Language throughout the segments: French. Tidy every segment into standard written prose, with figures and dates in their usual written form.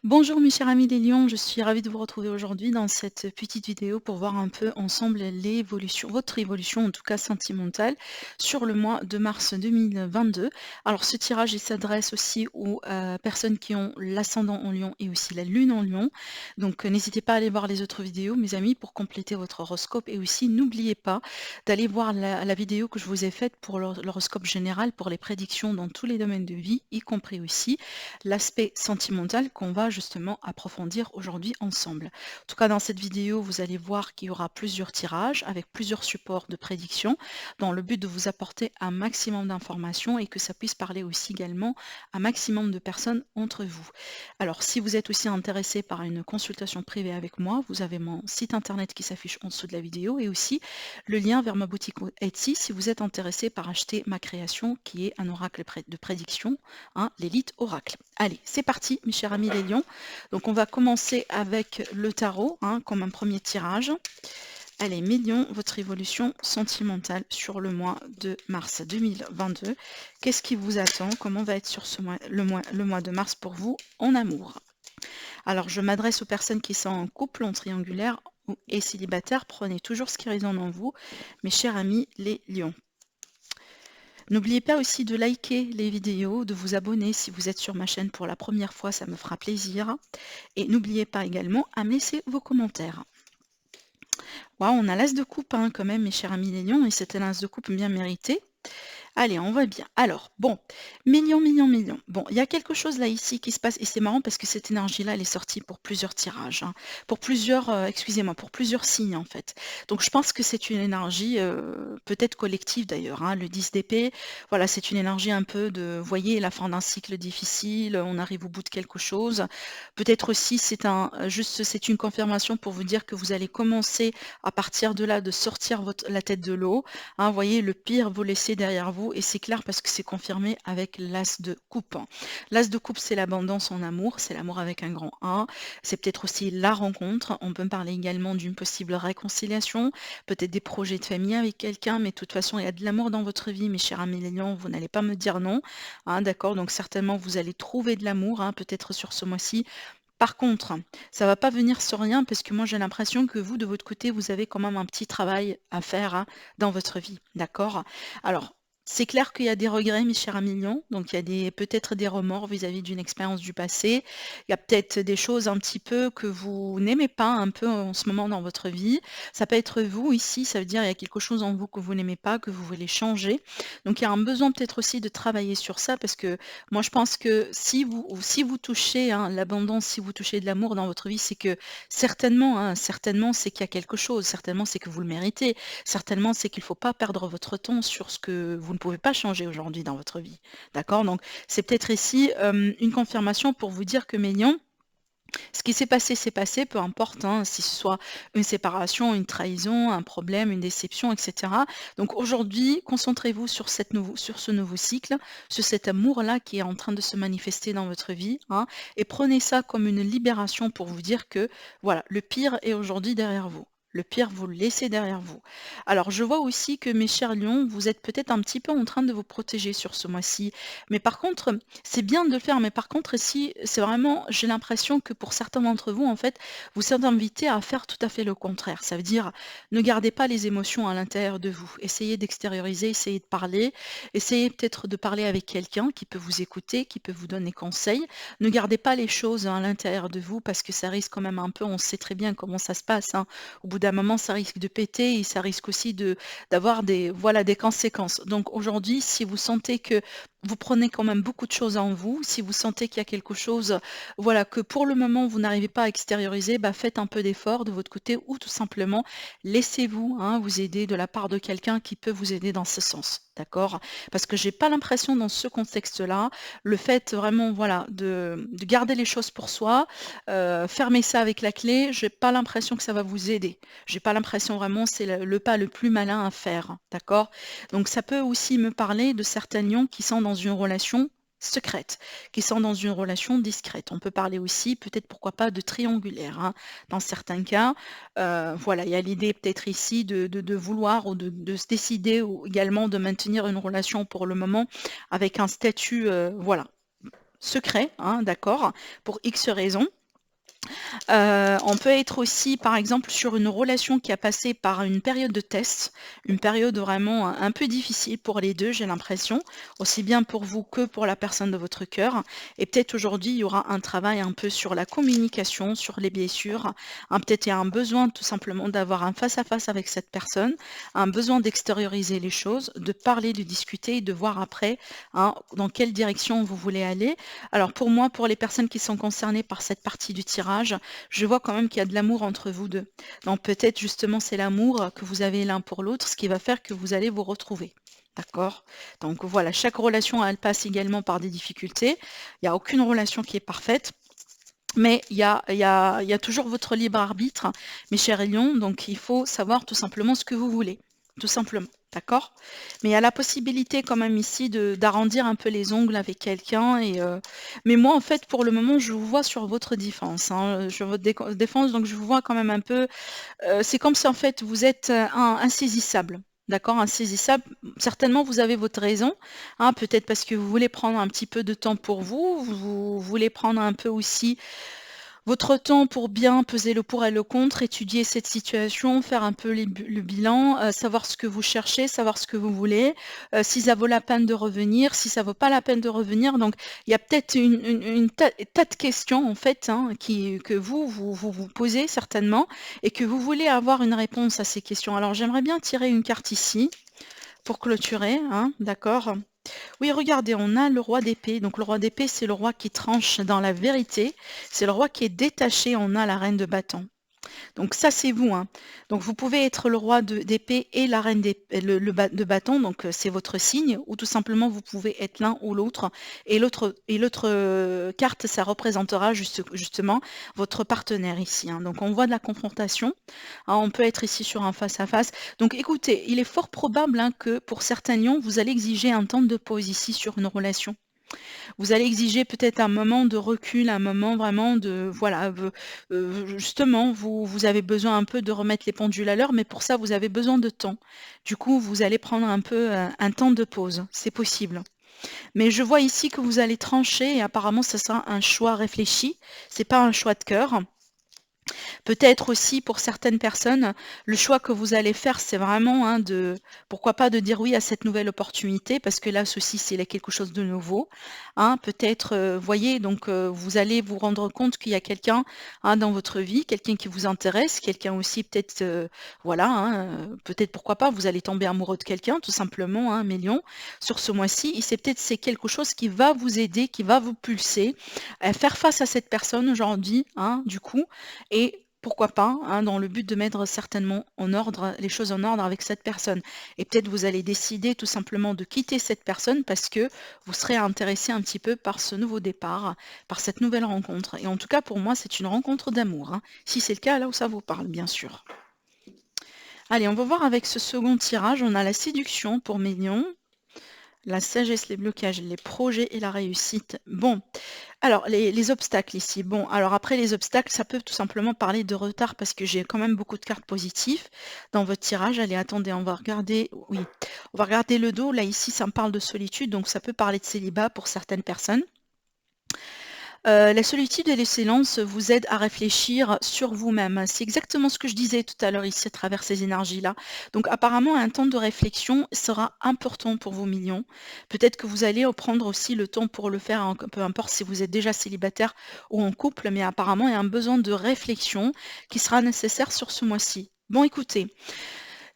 Bonjour mes chers amis les lions, je suis ravie de vous retrouver aujourd'hui dans cette petite vidéo pour voir un peu ensemble l'évolution, votre évolution en tout cas sentimentale sur le mois de mars 2022. Alors ce tirage il s'adresse aussi aux personnes qui ont l'ascendant en lion et aussi la lune en lion. Donc n'hésitez pas à aller voir les autres vidéos mes amis pour compléter votre horoscope et aussi n'oubliez pas d'aller voir la vidéo que je vous ai faite pour l'horoscope général pour les prédictions dans tous les domaines de vie, y compris aussi l'aspect sentimental qu'on va justement approfondir aujourd'hui ensemble. En tout cas, dans cette vidéo, vous allez voir qu'il y aura plusieurs tirages avec plusieurs supports de prédiction dans le but de vous apporter un maximum d'informations et que ça puisse parler aussi également à un maximum de personnes entre vous. Alors, si vous êtes aussi intéressé par une consultation privée avec moi, vous avez mon site internet qui s'affiche en dessous de la vidéo et aussi le lien vers ma boutique Etsy si vous êtes intéressé par acheter ma création qui est un oracle de prédiction, hein, l'élite oracle. Allez, c'est parti, mes chers amis les lions. Donc, on va commencer avec le tarot, hein, comme un premier tirage. Allez, mes lions, votre évolution sentimentale sur le mois de mars 2022. Qu'est-ce qui vous attend? Comment va être sur ce mois, le mois de mars pour vous en amour? Alors, je m'adresse aux personnes qui sont en couple, en triangulaire et célibataire. Prenez toujours ce qui résonne en vous, mes chers amis les lions. N'oubliez pas aussi de liker les vidéos, de vous abonner si vous êtes sur ma chaîne pour la première fois, ça me fera plaisir. Et n'oubliez pas également à me laisser vos commentaires. Waouh, on a l'as de coupe hein, quand même, mes chers amis les lions, et c'était l'as de coupe bien mérité. Allez, on va bien. Alors, bon, millions, millions, millions. Bon, il y a quelque chose là ici qui se passe et c'est marrant parce que cette énergie-là, elle est sortie pour plusieurs tirages, hein, pour plusieurs, excusez-moi, pour plusieurs signes en fait. Donc, je pense que c'est une énergie peut-être collective d'ailleurs. Hein, le 10 d'épée, voilà, c'est une énergie un peu de, vous voyez, la fin d'un cycle difficile, on arrive au bout de quelque chose. Peut-être aussi, c'est une confirmation pour vous dire que vous allez commencer à partir de là de sortir la tête de l'eau. Hein, vous voyez, le pire, vous laissez derrière vous et c'est clair parce que c'est confirmé avec l'as de coupe. L'as de coupe, c'est l'abondance en amour, c'est l'amour avec un grand A. C'est peut-être aussi la rencontre. On peut me parler également d'une possible réconciliation, peut-être des projets de famille avec quelqu'un, mais de toute façon, il y a de l'amour dans votre vie, mes chers amis les lions, vous n'allez pas me dire non. Hein, d'accord, donc certainement, vous allez trouver de l'amour, hein, peut-être sur ce mois-ci. Par contre, ça va pas venir sur rien parce que moi j'ai l'impression que vous, de votre côté, vous avez quand même un petit travail à faire hein, dans votre vie, d'accord? Alors, c'est clair qu'il y a des regrets, mes chers amis lions, donc il y a peut-être des remords vis-à-vis d'une expérience du passé. Il y a peut-être des choses un petit peu que vous n'aimez pas un peu en ce moment dans votre vie. Ça peut être vous ici, ça veut dire il y a quelque chose en vous que vous n'aimez pas, que vous voulez changer. Donc il y a un besoin peut-être aussi de travailler sur ça parce que moi, je pense que si vous touchez, hein, l'abondance, si vous touchez de l'amour dans votre vie, c'est que certainement, hein, certainement, c'est qu'il y a quelque chose. Certainement, c'est que vous le méritez. Certainement, c'est qu'il ne faut pas perdre votre temps sur ce que vous ne pouvez pas changer aujourd'hui dans votre vie. D'accord? Donc, c'est peut-être ici une confirmation pour vous dire que mes lions, ce qui s'est passé, peu importe, hein, si ce soit une séparation, une trahison, un problème, une déception, etc. Donc aujourd'hui, concentrez-vous sur ce nouveau cycle, sur cet amour-là qui est en train de se manifester dans votre vie, hein, et prenez ça comme une libération pour vous dire que voilà, le pire est aujourd'hui derrière vous. Le pire, vous le laissez derrière vous. Alors, je vois aussi que mes chers lions, vous êtes peut-être un petit peu en train de vous protéger sur ce mois-ci. Mais par contre, c'est bien de le faire, mais par contre, ici, c'est vraiment, j'ai l'impression que pour certains d'entre vous, en fait, vous êtes invités à faire tout à fait le contraire. Ça veut dire, ne gardez pas les émotions à l'intérieur de vous. Essayez d'extérioriser, essayez de parler, essayez peut-être de parler avec quelqu'un qui peut vous écouter, qui peut vous donner conseil. Ne gardez pas les choses à l'intérieur de vous parce que ça risque quand même un peu, on sait très bien comment ça se passe, hein. Au bout d'un moment, ça risque de péter et ça risque aussi d'avoir voilà, des conséquences. Donc aujourd'hui, si vous sentez que vous prenez quand même beaucoup de choses en vous. Si vous sentez qu'il y a quelque chose, voilà, que pour le moment vous n'arrivez pas à extérioriser, bah, faites un peu d'effort de votre côté ou tout simplement laissez-vous hein, vous aider de la part de quelqu'un qui peut vous aider dans ce sens. D'accord? Parce que j'ai pas l'impression dans ce contexte-là, le fait vraiment voilà, de garder les choses pour soi, fermer ça avec la clé, j'ai pas l'impression que ça va vous aider. J'ai pas l'impression vraiment, c'est le pas le plus malin à faire. D'accord? Donc ça peut aussi me parler de certains lions qui sont dans une relation secrète, qui sont dans une relation discrète. On peut parler aussi, peut-être pourquoi pas, de triangulaire. Hein. Dans certains cas, voilà, il y a l'idée peut-être ici de vouloir ou de se décider ou également de maintenir une relation pour le moment avec un statut, voilà, secret, hein, d'accord, pour X raisons. On peut être aussi, par exemple, sur une relation qui a passé par une période de test, une période vraiment un peu difficile pour les 2, j'ai l'impression, aussi bien pour vous que pour la personne de votre cœur. Et peut-être aujourd'hui, il y aura un travail un peu sur la communication, sur les blessures. Hein, peut-être il y a un besoin tout simplement d'avoir un face-à-face avec cette personne, un besoin d'extérioriser les choses, de parler, de discuter et de voir après, hein, dans quelle direction vous voulez aller. Alors pour moi, pour les personnes qui sont concernées par cette partie du tirage, je vois quand même qu'il y a de l'amour entre vous deux. Donc peut-être justement c'est l'amour que vous avez l'un pour l'autre, ce qui va faire que vous allez vous retrouver. D'accord? Donc voilà, chaque relation, elle passe également par des difficultés. Il n'y a aucune relation qui est parfaite. Mais il y a toujours votre libre arbitre, mes chers lions, donc il faut savoir tout simplement ce que vous voulez, tout simplement, d'accord? Mais il y a la possibilité quand même ici d'arrondir un peu les ongles avec quelqu'un. Mais moi, en fait, pour le moment, je vous vois sur votre défense, hein, sur votre défense, donc je vous vois quand même un peu. C'est comme si en fait vous êtes insaisissable. D'accord, insaisissable. Certainement, vous avez votre raison, hein, peut-être parce que vous voulez prendre un petit peu de temps pour vous, vous voulez prendre un peu aussi votre temps pour bien peser le pour et le contre, étudier cette situation, faire un peu le bilan, savoir ce que vous cherchez, savoir ce que vous voulez, si ça vaut la peine de revenir, si ça vaut pas la peine de revenir. Donc, il y a peut-être une tas de questions en fait, hein, que vous posez certainement et que vous voulez avoir une réponse à ces questions. Alors, j'aimerais bien tirer une carte ici pour clôturer, hein, d'accord? Oui, regardez, on a le roi d'épée. Donc le roi d'épée, c'est le roi qui tranche dans la vérité. C'est le roi qui est détaché. On a la reine de bâton. Donc ça, c'est vous, hein. Donc vous pouvez être le roi d'épée et la reine de bâton, donc c'est votre signe, ou tout simplement vous pouvez être l'un ou l'autre. Et l'autre carte, ça représentera justement votre partenaire ici, hein. Donc on voit de la confrontation, hein, on peut être ici sur un face-à-face. Donc écoutez, il est fort probable, hein, que pour certains lions, vous allez exiger un temps de pause ici sur une relation. Vous allez exiger peut-être un moment de recul, un moment vraiment de voilà, justement, vous avez besoin un peu de remettre les pendules à l'heure, mais pour ça, vous avez besoin de temps. Du coup, vous allez prendre un peu, un temps de pause, c'est possible. Mais je vois ici que vous allez trancher et apparemment, ce sera un choix réfléchi, c'est pas un choix de cœur. Peut-être aussi pour certaines personnes, le choix que vous allez faire, c'est vraiment, hein, pourquoi pas de dire oui à cette nouvelle opportunité, parce que là, ceci, c'est là quelque chose de nouveau, hein. Peut-être, voyez, donc vous allez vous rendre compte qu'il y a quelqu'un, hein, dans votre vie, quelqu'un qui vous intéresse, quelqu'un aussi peut-être, voilà, hein, peut-être pourquoi pas, vous allez tomber amoureux de quelqu'un, tout simplement, hein, mes lions, sur ce mois-ci. Et c'est quelque chose qui va vous aider, qui va vous pulser à faire face à cette personne aujourd'hui, hein, du coup, et pourquoi pas, hein, dans le but de mettre certainement en ordre les choses en ordre avec cette personne. Et peut-être vous allez décider tout simplement de quitter cette personne parce que vous serez intéressé un petit peu par ce nouveau départ, par cette nouvelle rencontre. Et en tout cas, pour moi, c'est une rencontre d'amour, hein. Si c'est le cas, là où ça vous parle, bien sûr. Allez, on va voir avec ce second tirage. On a la séduction pour mes lions, la sagesse, les blocages, les projets et la réussite. Bon, alors les obstacles ici. Bon, alors après les obstacles, ça peut tout simplement parler de retard parce que j'ai quand même beaucoup de cartes positives dans votre tirage. Allez, attendez, on va regarder. Oui, on va regarder le dos. Là, ici, ça me parle de solitude, donc ça peut parler de célibat pour certaines personnes. La solitude et le silence vous aident à réfléchir sur vous-même. C'est exactement ce que je disais tout à l'heure ici à travers ces énergies-là. Donc apparemment, un temps de réflexion sera important pour vos millions. Peut-être que vous allez prendre aussi le temps pour le faire, hein, peu importe si vous êtes déjà célibataire ou en couple, mais apparemment, il y a un besoin de réflexion qui sera nécessaire sur ce mois-ci. Bon, écoutez,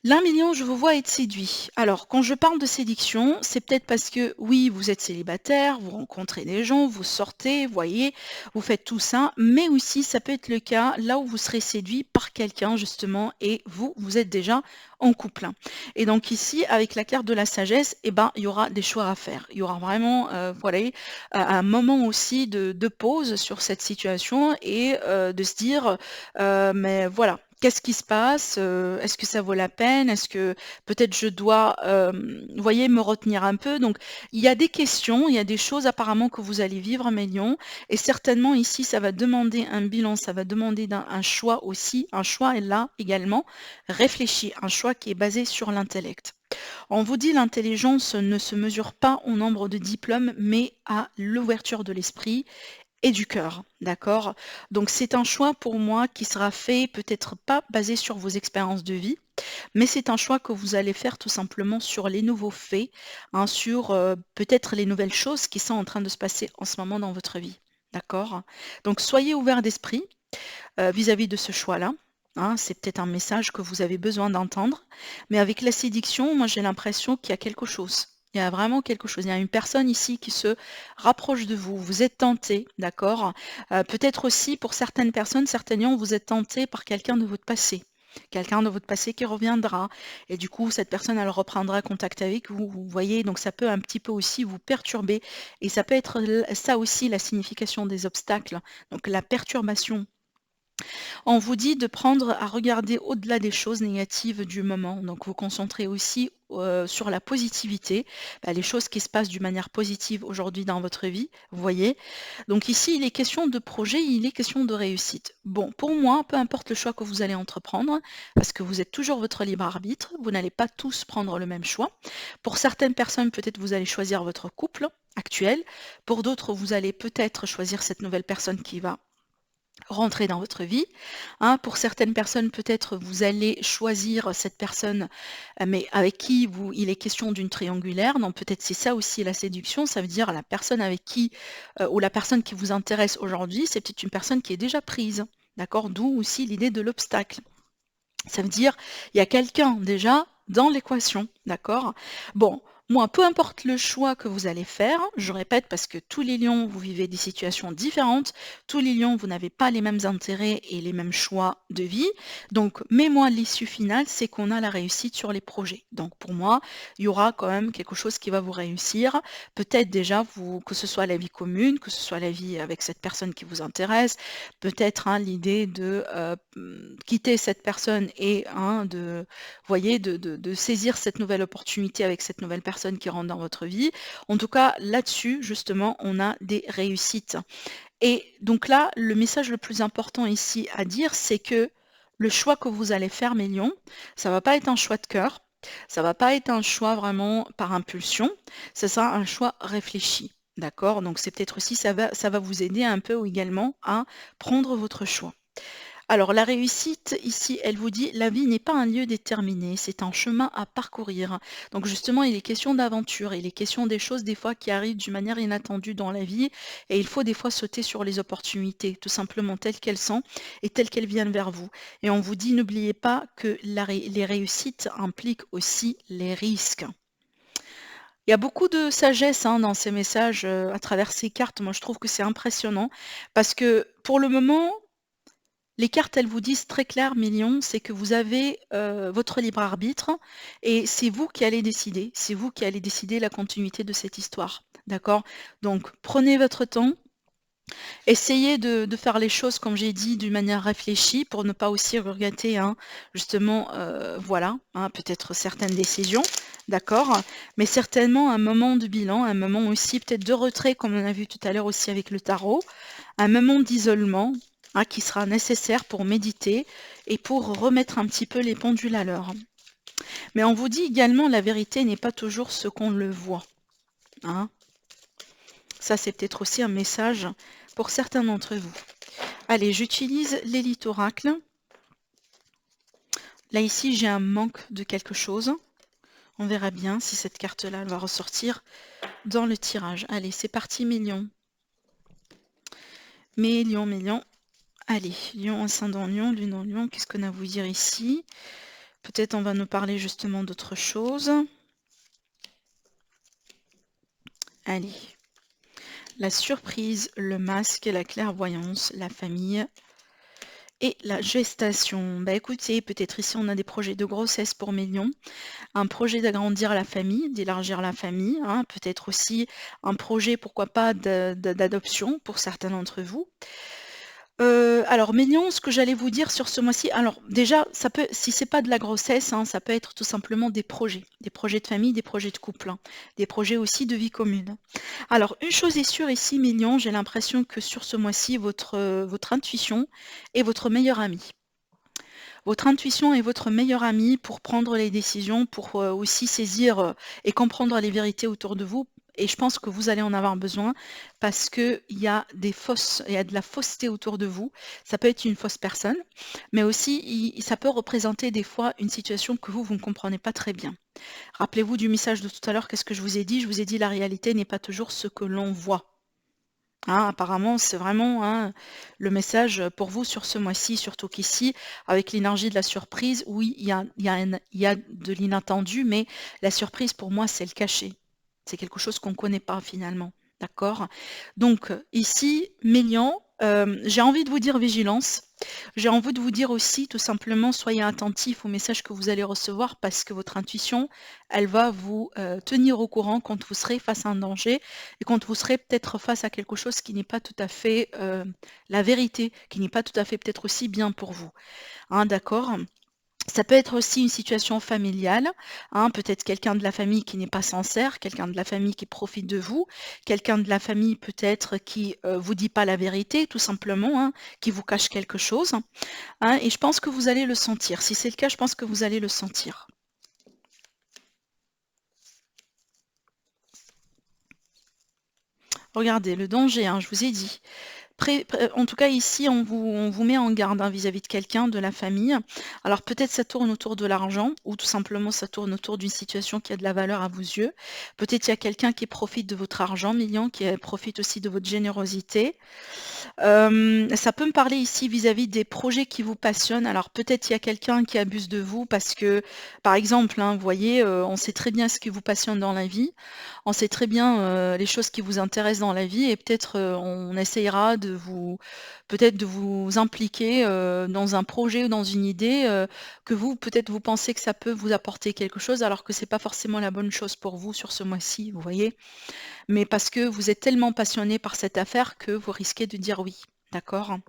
l'un million, je vous vois être séduit. Alors, quand je parle de séduction, c'est peut-être parce que oui, vous êtes célibataire, vous rencontrez des gens, vous sortez, voyez, vous faites tout ça, mais aussi ça peut être le cas là où vous serez séduit par quelqu'un justement et vous êtes déjà en couple. Et donc ici, avec la carte de la sagesse, eh ben, il y aura des choix à faire. Il y aura vraiment, voilà, un moment aussi de pause sur cette situation et de se dire, mais voilà. Qu'est-ce qui se passe? Est-ce que ça vaut la peine? Est-ce que peut-être je dois, vous voyez, me retenir un peu? Donc, il y a des questions, il y a des choses apparemment que vous allez vivre, mes lions, et certainement ici, ça va demander un bilan, ça va demander un choix aussi. Un choix est là également réfléchi, un choix qui est basé sur l'intellect. On vous dit l'intelligence ne se mesure pas au nombre de diplômes, mais à l'ouverture de l'esprit et du cœur, d'accord? Donc c'est un choix pour moi qui sera fait peut-être pas basé sur vos expériences de vie, mais c'est un choix que vous allez faire tout simplement sur les nouveaux faits, hein, sur, peut-être les nouvelles choses qui sont en train de se passer en ce moment dans votre vie, d'accord? Donc soyez ouverts d'esprit, vis-à-vis de ce choix-là, hein. C'est peut-être un message que vous avez besoin d'entendre, mais avec la séduction, moi j'ai l'impression qu'il y a quelque chose. Il y a vraiment quelque chose. Il y a une personne ici qui se rapproche de vous. Vous êtes tenté, d'accord? Peut-être aussi pour certaines personnes, certainement, vous êtes tenté par quelqu'un de votre passé. Quelqu'un de votre passé qui reviendra. Et du coup, cette personne, elle reprendra contact avec vous. Vous voyez, donc ça peut un petit peu aussi vous perturber. Et ça peut être ça aussi la signification des obstacles. Donc la perturbation, on vous dit de prendre à regarder au-delà des choses négatives du moment. Donc vous concentrez aussi sur la positivité, les choses qui se passent d'une manière positive aujourd'hui dans votre vie, vous voyez. Donc ici, il est question de projet, il est question de réussite. Bon, pour moi, peu importe le choix que vous allez entreprendre, parce que vous êtes toujours votre libre arbitre, vous n'allez pas tous prendre le même choix. Pour certaines personnes, peut-être vous allez choisir votre couple actuel. Pour d'autres, vous allez peut-être choisir cette nouvelle personne qui va rentrer dans votre vie, hein. Pour certaines personnes, peut-être vous allez choisir cette personne, mais avec qui il est question d'une triangulaire. Donc peut-être c'est ça aussi la séduction, ça veut dire la personne avec qui, ou la personne qui vous intéresse aujourd'hui, c'est peut-être une personne qui est déjà prise, d'accord? D'où aussi l'idée de l'obstacle. Ça veut dire, il y a quelqu'un déjà dans l'équation, d'accord? Bon, moi, peu importe le choix que vous allez faire, je répète parce que tous les lions, vous vivez des situations différentes, tous les lions, vous n'avez pas les mêmes intérêts et les mêmes choix de vie. Donc, mais moi, l'issue finale, c'est qu'on a la réussite sur les projets. Donc, pour moi, il y aura quand même quelque chose qui va vous réussir. Peut-être déjà, que ce soit la vie commune, que ce soit la vie avec cette personne qui vous intéresse, peut-être hein, l'idée de quitter cette personne et hein, voyez, de saisir cette nouvelle opportunité avec cette nouvelle personne qui rentre dans votre vie. En tout cas, là-dessus, justement, on a des réussites. Et donc là, le message le plus important ici à dire, c'est que le choix que vous allez faire, mes lions, ça va pas être un choix de cœur, ça va pas être un choix vraiment par impulsion, ça sera un choix réfléchi. D'accord? Donc c'est peut-être aussi, ça va vous aider un peu également à prendre votre choix. Alors la réussite, ici, elle vous dit, la vie n'est pas un lieu déterminé, c'est un chemin à parcourir. Donc justement, il est question d'aventure, il est question des choses des fois qui arrivent d'une manière inattendue dans la vie, et il faut des fois sauter sur les opportunités, tout simplement telles qu'elles sont et telles qu'elles viennent vers vous. Et on vous dit, n'oubliez pas que les réussites impliquent aussi les risques. Il y a beaucoup de sagesse hein, dans ces messages à travers ces cartes. Moi, je trouve que c'est impressionnant parce que pour le moment, les cartes, elles vous disent très clair, Million, c'est que vous avez votre libre arbitre et c'est vous qui allez décider. C'est vous qui allez décider la continuité de cette histoire. D'accord? Donc, prenez votre temps. Essayez de faire les choses, comme j'ai dit, d'une manière réfléchie pour ne pas aussi regretter, hein, justement, voilà, hein, peut-être certaines décisions, d'accord? Mais certainement un moment de bilan, un moment aussi peut-être de retrait, comme on a vu tout à l'heure aussi avec le tarot, un moment d'isolement hein, qui sera nécessaire pour méditer et pour remettre un petit peu les pendules à l'heure. Mais on vous dit également la vérité n'est pas toujours ce qu'on le voit. Hein. Ça, c'est peut-être aussi un message pour certains d'entre vous. Allez, j'utilise l'élite oracle. Là, ici, j'ai un manque de quelque chose. On verra bien si cette carte-là va ressortir dans le tirage. Allez, c'est parti, millions. Millions, millions. Allez, lion, ascendant lion, lune en lion. Qu'est-ce qu'on a à vous dire ici? Peut-être on va nous parler justement d'autre chose. Allez. La surprise, le masque, la clairvoyance, la famille et la gestation. Bah écoutez, peut-être ici on a des projets de grossesse pour millions, un projet d'agrandir la famille, d'élargir la famille, hein, peut-être aussi un projet, pourquoi pas, d'adoption pour certains d'entre vous. Alors mignon, ce que j'allais vous dire sur ce mois-ci, alors déjà, ça peut, si c'est pas de la grossesse, hein, ça peut être tout simplement des projets de famille, des projets de couple, hein, des projets aussi de vie commune. Alors une chose est sûre ici, mignon, j'ai l'impression que sur ce mois-ci, votre intuition est votre meilleure amie. Votre intuition est votre meilleure amie pour prendre les décisions, pour aussi saisir et comprendre les vérités autour de vous. Et je pense que vous allez en avoir besoin parce qu'il y a il y a de la fausseté autour de vous. Ça peut être une fausse personne, mais aussi ça peut représenter des fois une situation que vous ne comprenez pas très bien. Rappelez-vous du message de tout à l'heure, qu'est-ce que je vous ai dit? Je vous ai dit la réalité n'est pas toujours ce que l'on voit. Hein, apparemment, c'est vraiment hein, le message pour vous sur ce mois-ci, surtout qu'ici, avec l'énergie de la surprise, oui, il y a de l'inattendu, mais la surprise, pour moi, c'est le caché. C'est quelque chose qu'on ne connaît pas finalement. D'accord? Donc, ici, Mélian, j'ai envie de vous dire vigilance. J'ai envie de vous dire aussi, tout simplement, soyez attentifs aux messages que vous allez recevoir parce que votre intuition, elle va vous tenir au courant quand vous serez face à un danger et quand vous serez peut-être face à quelque chose qui n'est pas tout à fait la vérité, qui n'est pas tout à fait peut-être aussi bien pour vous. Hein, d'accord? Ça peut être aussi une situation familiale, hein, peut-être quelqu'un de la famille qui n'est pas sincère, quelqu'un de la famille qui profite de vous, quelqu'un de la famille peut-être qui vous dit pas la vérité, tout simplement, hein, qui vous cache quelque chose. Hein, et je pense que vous allez le sentir. Si c'est le cas, je pense que vous allez le sentir. Regardez, le danger, hein, je vous ai dit. En tout cas, ici, on vous met en garde hein, vis-à-vis de quelqu'un, de la famille. Alors peut-être ça tourne autour de l'argent, ou tout simplement ça tourne autour d'une situation qui a de la valeur à vos yeux. Peut-être il y a quelqu'un qui profite de votre argent, million, qui profite aussi de votre générosité. Ça peut me parler ici vis-à-vis des projets qui vous passionnent. Alors peut-être il y a quelqu'un qui abuse de vous parce que, par exemple, hein, vous voyez, on sait très bien ce qui vous passionne dans la vie, on sait très bien les choses qui vous intéressent dans la vie et peut-être on essayera de vous, peut-être de vous impliquer dans un projet ou dans une idée que vous, peut-être vous pensez que ça peut vous apporter quelque chose alors que c'est pas forcément la bonne chose pour vous sur ce mois-ci, vous voyez? Mais parce que vous êtes tellement passionné par cette affaire que vous risquez de dire oui, d'accord?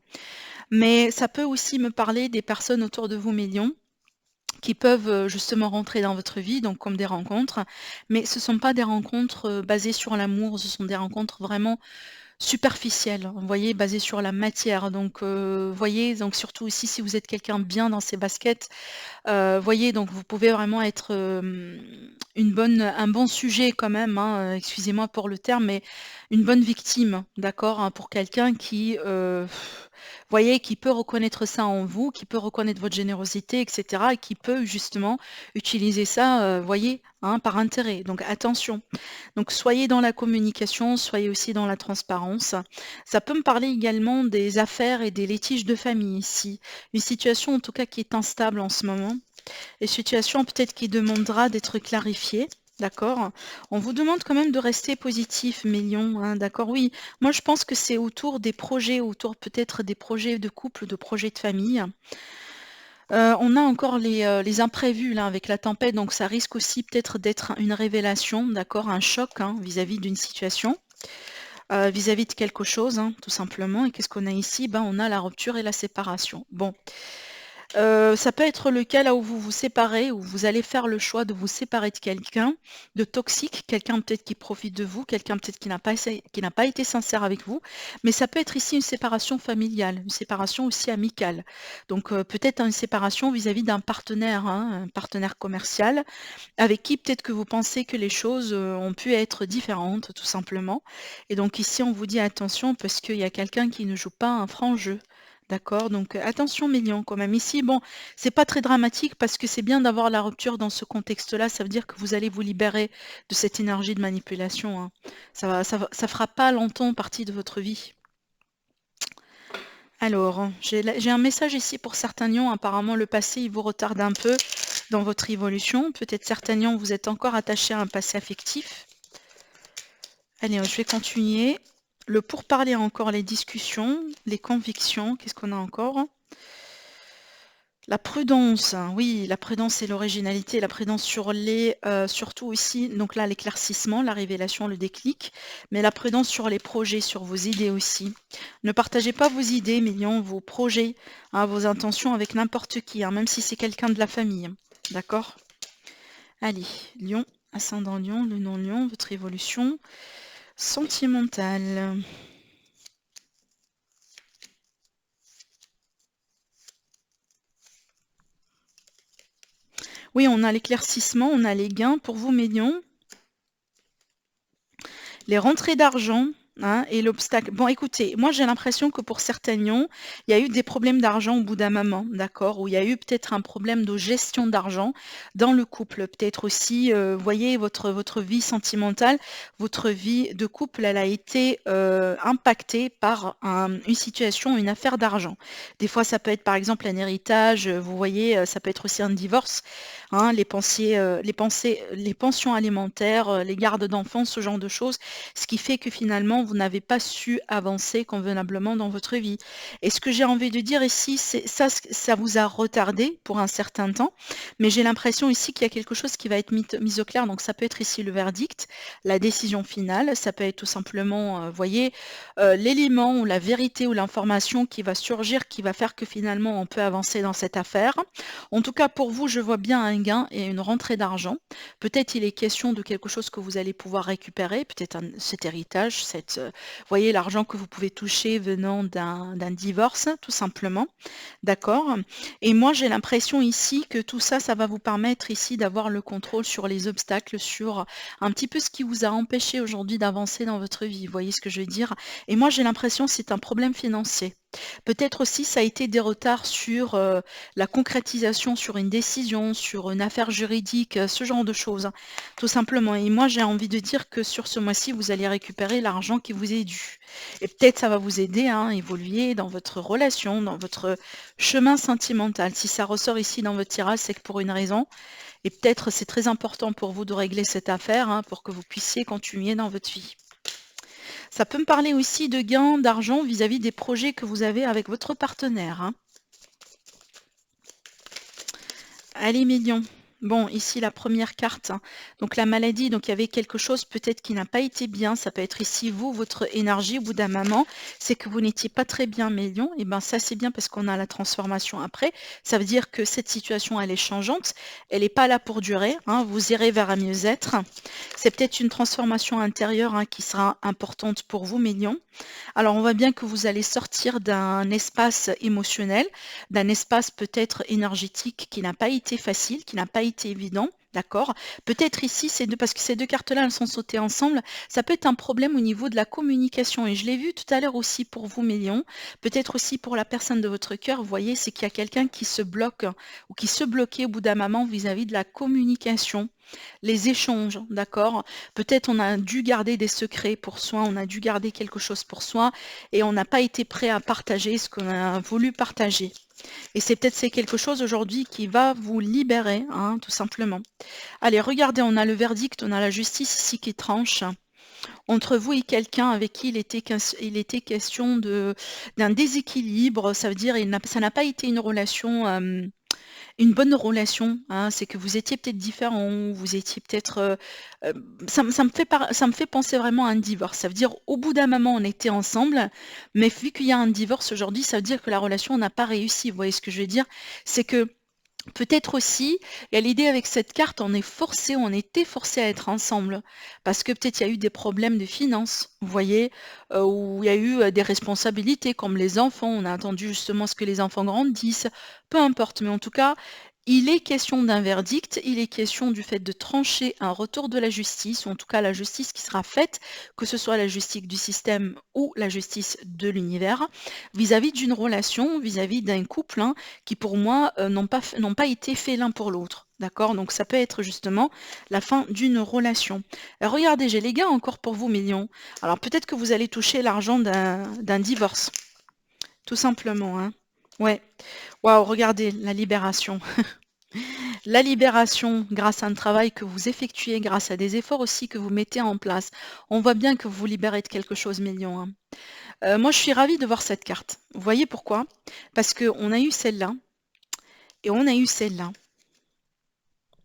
Mais ça peut aussi me parler des personnes autour de vous, millions, qui peuvent justement rentrer dans votre vie, donc comme des rencontres, mais ce ne sont pas des rencontres basées sur l'amour, ce sont des rencontres vraiment superficielles, vous voyez, basées sur la matière. Donc, voyez, donc surtout aussi si vous êtes quelqu'un de bien dans ses baskets, voyez, donc vous pouvez vraiment être un bon sujet quand même, hein, excusez-moi pour le terme, mais une bonne victime, d'accord, hein, pour quelqu'un qui, voyez, qui peut reconnaître ça en vous, qui peut reconnaître votre générosité, etc., et qui peut justement utiliser ça, voyez, hein, par intérêt. Donc attention. Donc soyez dans la communication, soyez aussi dans la transparence. Ça peut me parler également des affaires et des litiges de famille ici. Une situation en tout cas qui est instable en ce moment. Et situation peut-être qui demandera d'être clarifiée. D'accord? On vous demande quand même de rester positif, Mélion, hein, d'accord? Oui, moi je pense que c'est autour des projets, autour peut-être des projets de couple, de projets de famille. On a encore les imprévus là avec la tempête, donc ça risque aussi peut-être d'être une révélation, d'accord? Un choc hein, vis-à-vis d'une situation, vis-à-vis de quelque chose, hein, tout simplement. Et qu'est-ce qu'on a ici? Ben, on a la rupture et la séparation. Bon. Ça peut être le cas là où vous vous séparez, où vous allez faire le choix de vous séparer de quelqu'un de toxique, quelqu'un peut-être qui profite de vous, quelqu'un peut-être qui n'a pas été sincère avec vous, mais ça peut être ici une séparation familiale, une séparation aussi amicale. Donc peut-être une séparation vis-à-vis d'un partenaire, hein, un partenaire commercial, avec qui peut-être que vous pensez que les choses ont pu être différentes, tout simplement. Et donc ici, on vous dit attention parce qu'il y a quelqu'un qui ne joue pas un franc jeu. D'accord, donc attention Mélian quand même. Ici, bon, c'est pas très dramatique parce que c'est bien d'avoir la rupture dans ce contexte-là. Ça veut dire que vous allez vous libérer de cette énergie de manipulation. Hein. Ça fera pas longtemps partie de votre vie. Alors, j'ai un message ici pour certains lions. Apparemment, le passé, il vous retarde un peu dans votre évolution. Peut-être certains lions, vous êtes encore attachés à un passé affectif. Allez, je vais continuer. Le pourparler encore, les discussions, les convictions. Qu'est-ce qu'on a encore? La prudence, hein, oui, la prudence et l'originalité, la prudence sur surtout aussi, donc là, l'éclaircissement, la révélation, le déclic, mais la prudence sur les projets, sur vos idées aussi. Ne partagez pas vos idées, millions, vos projets, hein, vos intentions avec n'importe qui, hein, même si c'est quelqu'un de la famille. D'accord? Allez, Lion, ascendant Lion, le non-Lion, votre évolution sentimentale. Oui, on a l'éclaircissement, on a les gains pour vous, mes lions. Les rentrées d'argent, hein, et l'obstacle. Bon, écoutez, moi j'ai l'impression que pour certains lions, il y a eu des problèmes d'argent au bout d'un moment, d'accord? Ou il y a eu peut-être un problème de gestion d'argent dans le couple. Peut-être aussi, vous voyez, votre vie sentimentale, votre vie de couple, elle a été impactée par une situation, une affaire d'argent. Des fois, ça peut être par exemple un héritage, vous voyez, ça peut être aussi un divorce, hein, les pensions alimentaires, les gardes d'enfants, ce genre de choses, ce qui fait que finalement, vous n'avez pas su avancer convenablement dans votre vie. Et ce que j'ai envie de dire ici, c'est ça, ça vous a retardé pour un certain temps, mais j'ai l'impression ici qu'il y a quelque chose qui va être mis au clair. Donc ça peut être ici le verdict, la décision finale, ça peut être tout simplement, vous voyez, l'élément ou la vérité ou l'information qui va surgir, qui va faire que finalement on peut avancer dans cette affaire. En tout cas, pour vous, je vois bien un gain et une rentrée d'argent. Peut-être il est question de quelque chose que vous allez pouvoir récupérer, peut-être cet héritage, voyez, l'argent que vous pouvez toucher venant d'un divorce, tout simplement. D'accord? Et moi, j'ai l'impression ici que tout ça, ça va vous permettre ici d'avoir le contrôle sur les obstacles, sur un petit peu ce qui vous a empêché aujourd'hui d'avancer dans votre vie. Vous voyez ce que je veux dire? Et moi, j'ai l'impression que c'est un problème financier. Peut-être aussi ça a été des retards sur la concrétisation, sur une décision, sur une affaire juridique, ce genre de choses, hein, tout simplement. Et moi, j'ai envie de dire que sur ce mois-ci, vous allez récupérer l'argent qui vous est dû. Et peut-être ça va vous aider hein, à évoluer dans votre relation, dans votre chemin sentimental. Si ça ressort ici dans votre tirage, c'est que pour une raison. Et peut-être c'est très important pour vous de régler cette affaire hein, pour que vous puissiez continuer dans votre vie. Ça peut me parler aussi de gains d'argent vis-à-vis des projets que vous avez avec votre partenaire, hein. Allez, millions. Bon, ici la première carte, hein. Donc la maladie, donc il y avait quelque chose peut-être qui n'a pas été bien. Ça peut être ici, vous, votre énergie au bout d'un moment, c'est que vous n'étiez pas très bien, mes lions. Et bien ça, c'est bien parce qu'on a la transformation après. Ça veut dire que cette situation, elle est changeante. Elle n'est pas là pour durer, hein. Vous irez vers un mieux-être. C'est peut-être une transformation intérieure hein, qui sera importante pour vous, mes lions. Alors, on voit bien que vous allez sortir d'un espace émotionnel, d'un espace peut-être énergétique qui n'a pas été facile, qui n'a pas été évident. D'accord? Peut-être ici, parce que ces deux cartes-là, elles sont sautées ensemble, ça peut être un problème au niveau de la communication. Et je l'ai vu tout à l'heure aussi pour vous, mes lions. Peut-être aussi pour la personne de votre cœur, vous voyez, c'est qu'il y a quelqu'un qui se bloque ou qui se bloquait au bout d'un moment vis-à-vis de la communication, les échanges, d'accord? Peut-être on a dû garder des secrets pour soi, on a dû garder quelque chose pour soi et on n'a pas été prêt à partager ce qu'on a voulu partager. Et c'est quelque chose aujourd'hui qui va vous libérer, hein, tout simplement. Allez, regardez, on a le verdict, on a la justice ici qui tranche entre vous et quelqu'un avec qui il était question d'un déséquilibre. Ça veut dire ça n'a pas été une bonne relation, hein, c'est que vous étiez peut-être différents, vous étiez peut-être, ça me fait penser vraiment à un divorce. Ça veut dire, au bout d'un moment, on était ensemble, mais vu qu'il y a un divorce aujourd'hui, ça veut dire que la relation n'a pas réussi. Vous voyez ce que je veux dire? C'est que peut-être aussi, il y a l'idée avec cette carte, on était forcé à être ensemble. Parce que peut-être il y a eu des problèmes de finances, vous voyez, où il y a eu des responsabilités comme les enfants. On a attendu justement ce que les enfants grandissent. Peu importe, mais en tout cas, il est question d'un verdict, il est question du fait de trancher un retour de la justice, ou en tout cas la justice qui sera faite, que ce soit la justice du système ou la justice de l'univers, vis-à-vis d'une relation, vis-à-vis d'un couple, hein, qui pour moi n'ont pas été faits l'un pour l'autre. D'accord? Donc ça peut être justement la fin d'une relation. Regardez, j'ai les gars encore pour vous, millions. Alors peut-être que vous allez toucher l'argent d'un divorce. Tout simplement, hein. Ouais. Waouh, regardez, la libération. La libération grâce à un travail que vous effectuez, grâce à des efforts aussi que vous mettez en place. On voit bien que vous vous libérez de quelque chose, millions, hein. Moi, je suis ravie de voir cette carte. Vous voyez pourquoi? Parce qu'on a eu celle-là et on a eu celle-là.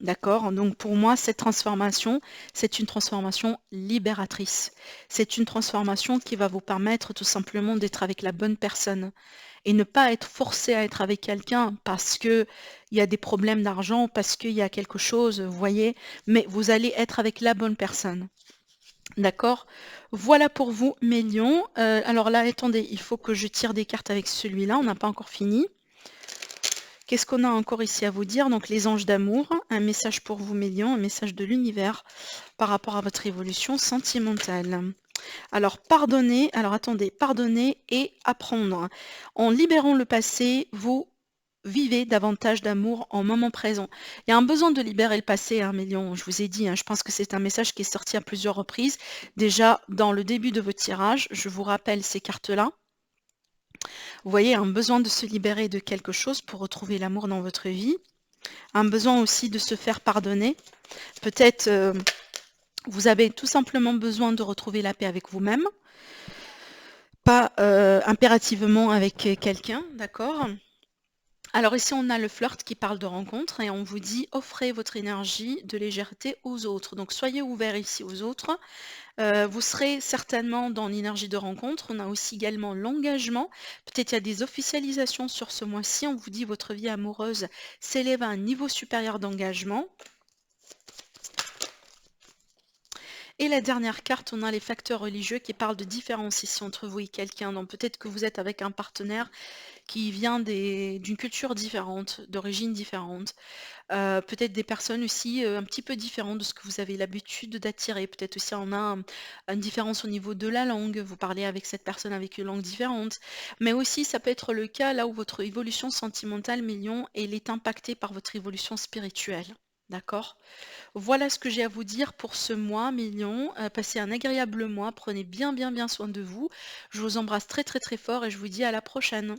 D'accord? Donc pour moi, cette transformation, c'est une transformation libératrice. C'est une transformation qui va vous permettre tout simplement d'être avec la bonne personne et ne pas être forcé à être avec quelqu'un parce que il y a des problèmes d'argent, parce qu'il y a quelque chose, vous voyez, mais vous allez être avec la bonne personne. D'accord? Voilà pour vous, mes lions. Alors là, attendez, il faut que je tire des cartes avec celui-là, on n'a pas encore fini. Qu'est-ce qu'on a encore ici à vous dire? Donc les anges d'amour, un message pour vous, mes lions, un message de l'univers par rapport à votre évolution sentimentale. Alors pardonner, alors attendez, pardonner et apprendre. En libérant le passé, vous vivez davantage d'amour en moment présent. Il y a un besoin de libérer le passé, hein, mes lions, je vous ai dit, hein, je pense que c'est un message qui est sorti à plusieurs reprises. Déjà, dans le début de votre tirage, je vous rappelle ces cartes-là. Vous voyez, un besoin de se libérer de quelque chose pour retrouver l'amour dans votre vie. Un besoin aussi de se faire pardonner. Peut-être vous avez tout simplement besoin de retrouver la paix avec vous-même, pas impérativement avec quelqu'un, d'accord? Alors ici, on a le flirt qui parle de rencontre et on vous dit offrez votre énergie de légèreté aux autres. Donc soyez ouverts ici aux autres. Vous serez certainement dans l'énergie de rencontre. On a aussi également l'engagement. Peut-être il y a des officialisations sur ce mois-ci. On vous dit votre vie amoureuse s'élève à un niveau supérieur d'engagement. Et la dernière carte, on a les facteurs religieux qui parlent de différence ici entre vous et quelqu'un. Donc peut-être que vous êtes avec un partenaire qui vient d'une culture différente, d'origine différente. Peut-être des personnes aussi un petit peu différentes de ce que vous avez l'habitude d'attirer. Peut-être aussi on a une différence au niveau de la langue. Vous parlez avec cette personne avec une langue différente. Mais aussi ça peut être le cas là où votre évolution sentimentale, Million, elle est impactée par votre évolution spirituelle. D'accord? Voilà ce que j'ai à vous dire pour ce mois, Million. Passez un agréable mois. Prenez bien, bien, bien soin de vous. Je vous embrasse très, très, très fort et je vous dis à la prochaine.